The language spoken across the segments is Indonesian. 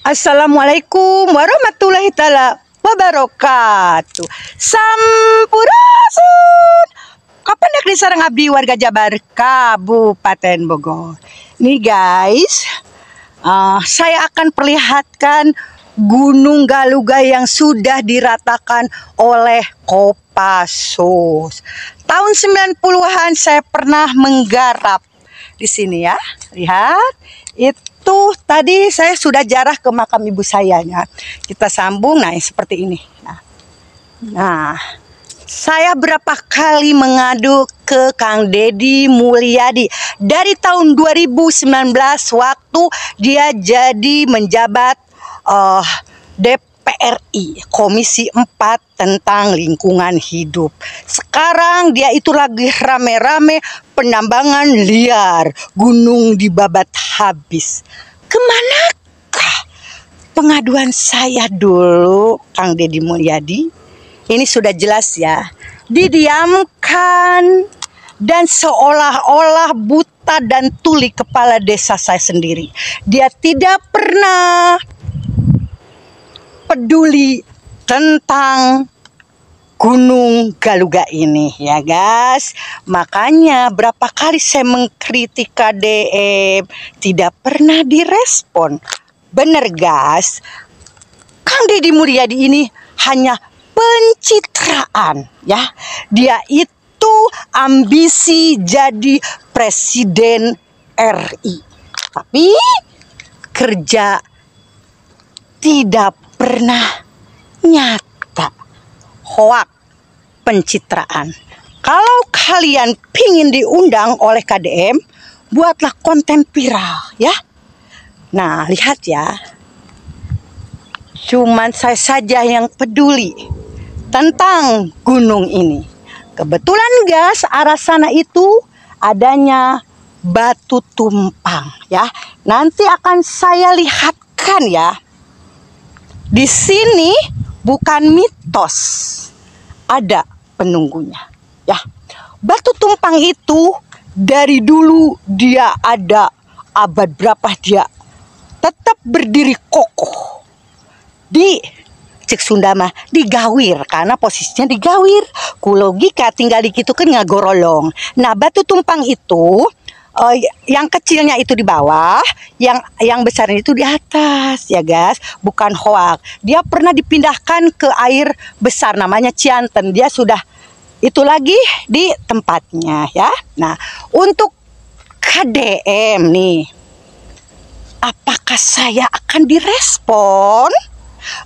Assalamualaikum warahmatullahi taala wabarakatuh. Sampurasun. Kapan dak disareng abdi warga Jabar Kabupaten Bogor. Nih guys, saya akan perlihatkan Gunung Galuga yang sudah diratakan oleh Kopassus. Tahun 90-an saya pernah menggarap di sini ya. Lihat, itu tadi saya sudah jarah ke makam ibu saya ya. Kita sambung, nah seperti ini. Nah, saya berapa kali mengadu ke Kang Deddy Mulyadi dari tahun 2019 waktu dia jadi menjabat DPRI Komisi 4 tentang lingkungan hidup. Sekarang dia itu lagi rame-rame penambangan liar, gunung dibabat habis. Kemanakah pengaduan saya dulu, Kang Deddy Mulyadi? Ini sudah jelas ya, didiamkan dan seolah-olah buta dan tuli kepala desa saya sendiri. Dia tidak pernah peduli tentang Gunung Galuga ini ya guys. Makanya berapa kali saya mengkritik KDM tidak pernah direspon. Bener guys, Kang Deddy Mulyadi ini hanya pencitraan ya. Dia itu ambisi jadi presiden RI, tapi kerja tidak pernah nyata. Hoak, pencitraan. Kalau kalian pingin diundang oleh KDM, buatlah konten viral ya. Nah lihat ya, cuman saya saja yang peduli tentang gunung ini. Kebetulan guys, arah sana itu adanya batu tumpang ya. Nanti akan saya lihatkan ya. Di sini bukan mitos, ada penunggunya ya. Batu tumpang itu dari dulu dia ada, abad berapa dia tetap berdiri kokoh di cek Sunda mah digawir, karena posisinya digawir. Kulogika tinggal di kitu kan ngagorolong. Nah batu tumpang itu yang kecilnya itu di bawah, yang besarnya itu di atas ya guys, bukan hoak. Dia pernah dipindahkan ke air besar namanya Cianten. Dia sudah itu lagi di tempatnya ya. Nah, untuk KDM nih, apakah saya akan direspon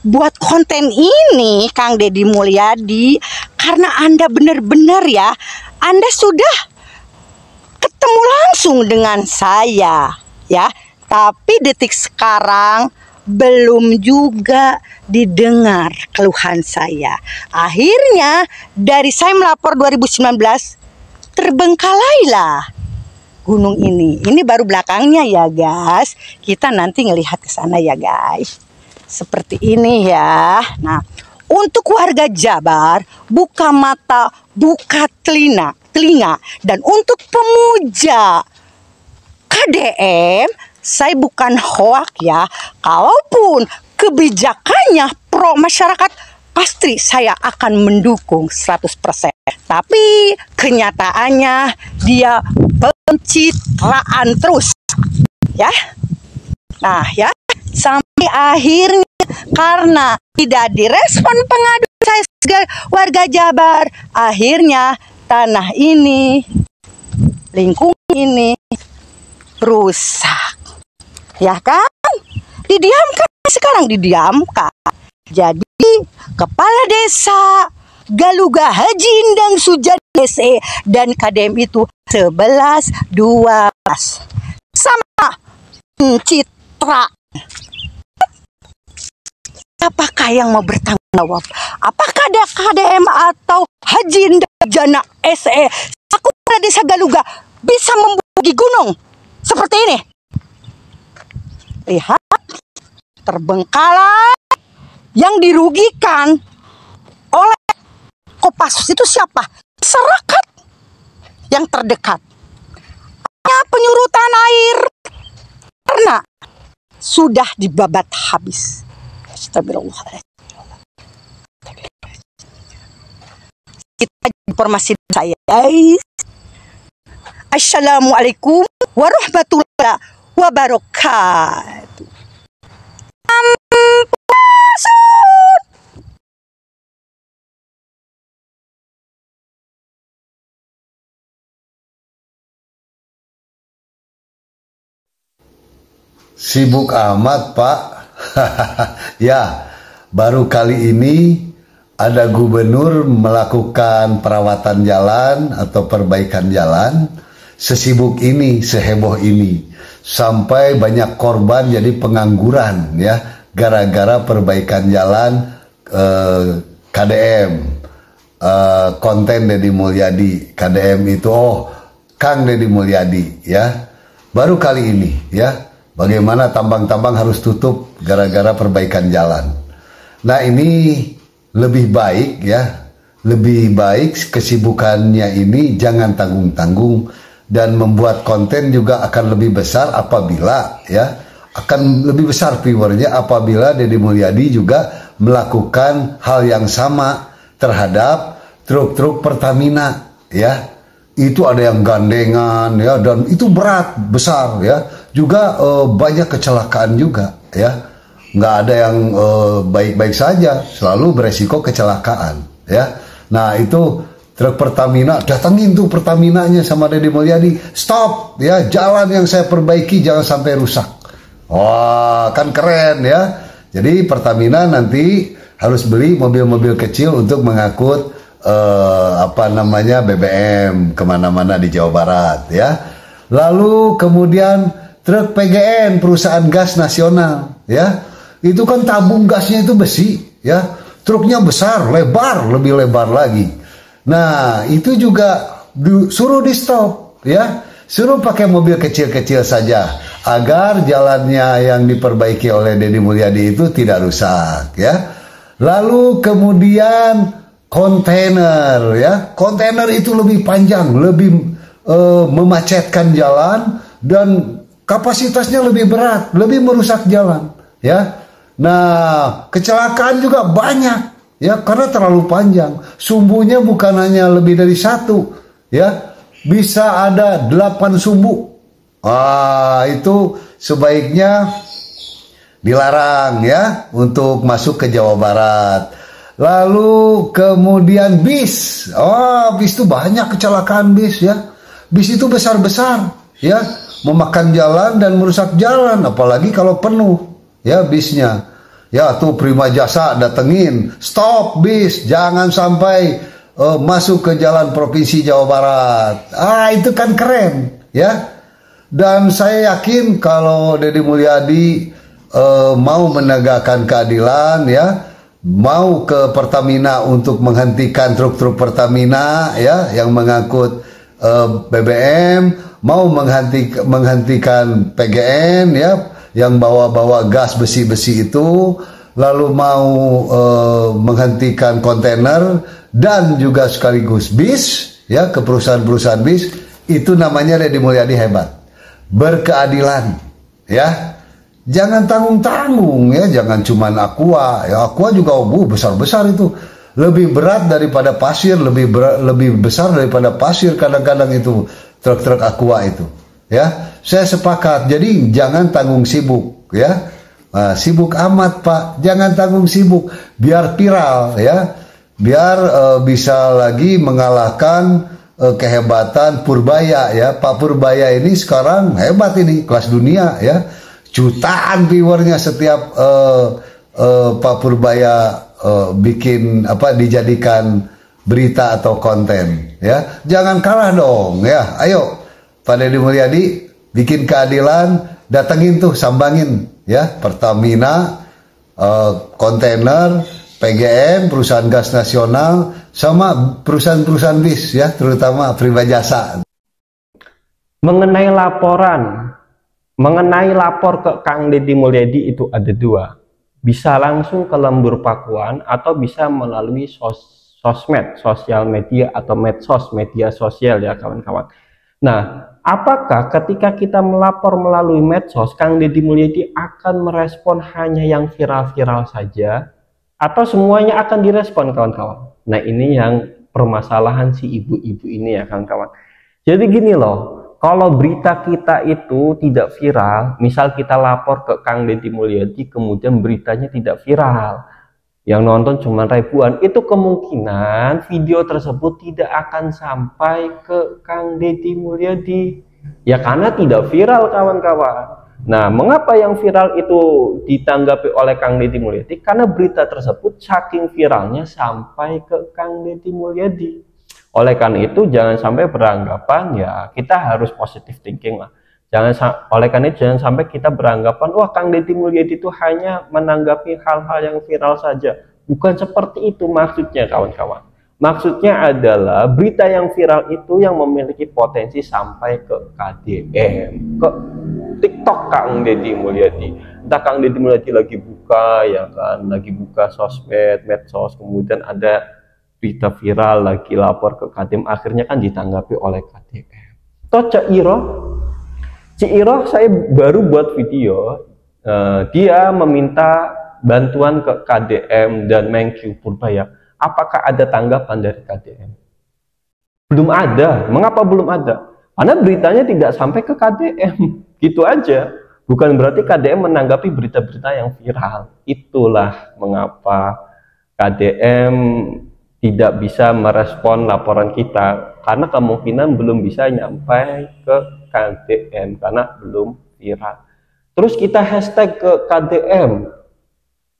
buat konten ini Kang Deddy Mulyadi? Karena Anda benar-benar ya, Anda sudah ketemu langsung dengan saya ya, tapi detik sekarang belum juga didengar keluhan saya. Akhirnya dari saya melapor 2019, terbengkalailah gunung ini. Ini baru belakangnya ya guys. Kita nanti ngelihat ke sana ya guys. Seperti ini ya. Nah, untuk warga Jabar, buka mata, buka telinga. Dan untuk pemuja KDM, saya bukan hoak ya. Kalaupun kebijakannya pro masyarakat, pasti saya akan mendukung 100%. Tapi kenyataannya dia pencitraan terus ya. Nah ya, sampai akhirnya karena tidak direspon pengaduan saya sebagai warga Jabar, akhirnya tanah ini, lingkungan ini rusak. Ya kan? Didiamkan, sekarang didiamkan. Jadi kepala desa Galuga Haji Indang Sujadi SE dan KDM itu 11-12 sama pencitraan. Apakah yang mau bertanggung jawab? Apakah ada KDM atau Haji Indang SE aku pada desa Galuga bisa membugi gunung seperti ini? Lihat, terbengkalai. Yang dirugikan oleh Kopassus itu siapa? Masyarakat yang terdekat. Penyurutan air karena sudah dibabat habis. Astagfirullahaladzim. Kita informasi saya, guys. Assalamualaikum warahmatullahi wabarakatuh. Sibuk amat, Pak. Ya, baru kali ini ada gubernur melakukan perawatan jalan atau perbaikan jalan. Sesibuk ini, seheboh ini, sampai banyak korban jadi pengangguran ya, gara-gara perbaikan jalan KDM, konten Deddy Mulyadi. KDM itu Kang Deddy Mulyadi ya. Baru kali ini ya, bagaimana tambang-tambang harus tutup gara-gara perbaikan jalan. Nah, ini lebih baik ya, lebih baik kesibukannya ini jangan tanggung-tanggung, dan membuat konten juga akan lebih besar apabila ya, akan lebih besar viewernya apabila Deddy Mulyadi juga melakukan hal yang sama terhadap truk-truk Pertamina ya. Itu ada yang gandengan ya, dan itu berat, besar ya. Juga banyak kecelakaan juga ya. Nggak ada yang baik-baik saja, selalu beresiko kecelakaan ya. Nah, itu truk Pertamina, datengin tuh Pertaminanya sama Deddy Mulyadi, stop ya, jalan yang saya perbaiki jangan sampai rusak. Wah, kan keren ya. Jadi Pertamina nanti harus beli mobil-mobil kecil untuk mengangkut BBM kemana-mana di Jawa Barat ya. Lalu kemudian truk PGN, perusahaan gas nasional ya, itu kan tabung gasnya itu besi ya, truknya besar, lebar, lebih lebar lagi. Nah, itu juga suruh di stop ya, suruh pakai mobil kecil-kecil saja agar jalannya yang diperbaiki oleh Deddy Mulyadi itu tidak rusak ya. Lalu kemudian kontainer ya, kontainer itu lebih panjang, lebih memacetkan jalan, dan kapasitasnya lebih berat, lebih merusak jalan ya. Nah, kecelakaan juga banyak ya, karena terlalu panjang. Sumbunya bukan hanya lebih dari satu ya, bisa ada 8 sumbu. Itu sebaiknya dilarang ya untuk masuk ke Jawa Barat. Lalu kemudian bis. Bis itu banyak kecelakaan bis ya. Bis itu besar-besar ya, memakan jalan dan merusak jalan, apalagi kalau penuh ya bisnya. Ya, tuh Prima Jasa datengin, stop bis, jangan sampai masuk ke jalan Provinsi Jawa Barat. Itu kan keren ya. Dan saya yakin kalau Deddy Mulyadi mau menegakkan keadilan ya, mau ke Pertamina untuk menghentikan truk-truk Pertamina ya yang mengangkut BBM, mau menghentikan PGN ya yang bawa-bawa gas besi-besi itu, lalu mau menghentikan kontainer dan juga sekaligus bis ya, ke perusahaan-perusahaan bis. Itu namanya Deddy Mulyadi hebat, berkeadilan ya. Jangan tanggung-tanggung ya, jangan cuman Aqua ya, Aqua juga besar-besar itu, lebih berat daripada pasir, lebih besar daripada pasir kadang-kadang itu truk-truk Aqua itu ya. Saya sepakat, jadi jangan tanggung sibuk ya. Sibuk amat, Pak, jangan tanggung sibuk, biar viral ya, biar bisa lagi mengalahkan kehebatan Purbaya ya. Pak Purbaya ini sekarang hebat, ini kelas dunia ya. Jutaan viewernya setiap Pak Purbaya bikin dijadikan berita atau konten ya. Jangan kalah dong ya. Ayo Pak Deddy Mulyadi bikin keadilan, datengin tuh, sambangin ya Pertamina, kontainer, PGN, perusahaan gas nasional, sama perusahaan-perusahaan bis ya, terutama Prima Jasa. Mengenai lapor ke Kang Deddy Mulyadi itu ada dua. Bisa langsung ke Lembur Pakuan atau bisa melalui sosmed, sosial media atau medsos, media sosial ya kawan-kawan. Nah, apakah ketika kita melapor melalui medsos, Kang Deddy Mulyadi akan merespon hanya yang viral-viral saja, atau semuanya akan direspon, kawan-kawan? Nah, ini yang permasalahan si ibu-ibu ini ya, kawan-kawan. Jadi gini loh, kalau berita kita itu tidak viral, misal kita lapor ke Kang Deddy Mulyadi, kemudian beritanya tidak viral, yang nonton cuma ribuan, itu kemungkinan video tersebut tidak akan sampai ke Kang Deddy Mulyadi. Ya karena tidak viral, kawan-kawan. Nah, mengapa yang viral itu ditanggapi oleh Kang Deddy Mulyadi? Karena berita tersebut saking viralnya sampai ke Kang Deddy Mulyadi. Oleh karena itu, jangan sampai beranggapan ya kita harus positive thinking lah. Oleh karena itu, jangan sampai kita beranggapan wah Kang Deddy Mulyadi itu hanya menanggapi hal-hal yang viral saja. Bukan seperti itu maksudnya, kawan-kawan. Maksudnya adalah berita yang viral itu yang memiliki potensi sampai ke KDM, ke TikTok Kang Deddy Mulyadi. Entah Kang Deddy Mulyadi lagi buka ya kan, lagi buka sosmed, medsos, kemudian ada berita viral lagi lapor ke KDM, akhirnya kan ditanggapi oleh KDM. Toh Ciro saya baru buat video, dia meminta bantuan ke KDM dan Menkyu Purbaya. Apakah ada tanggapan dari KDM? Belum ada. Mengapa belum ada? Karena beritanya tidak sampai ke KDM. Gitu aja. Bukan berarti KDM menanggapi berita-berita yang viral. Itulah mengapa KDM tidak bisa merespon laporan kita. Karena kemungkinan belum bisa nyampai ke KDM. Karena belum viral. Terus kita hashtag ke KDM.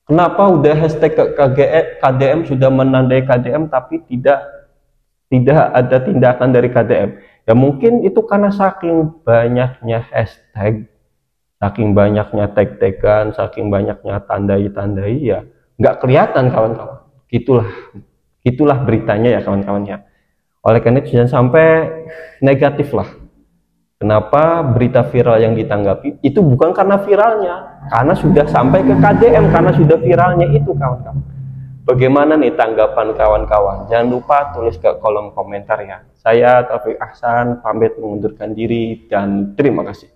Kenapa udah hashtag ke KDM, sudah menandai KDM tapi tidak ada tindakan dari KDM? Ya mungkin itu karena saking banyaknya hashtag, saking banyaknya tag-tagan, saking banyaknya tandai-tandai, ya nggak kelihatan, kawan-kawan. Gitulah beritanya ya, kawan-kawan ya. Oleh karena itu jangan sampai negatif lah. Kenapa berita viral yang ditanggapi itu bukan karena viralnya, karena sudah sampai ke KDM, karena sudah viralnya itu, kawan-kawan. Bagaimana nih tanggapan kawan-kawan? Jangan lupa tulis ke kolom komentar ya. Saya Taufik Ahsan pamit mengundurkan diri dan terima kasih.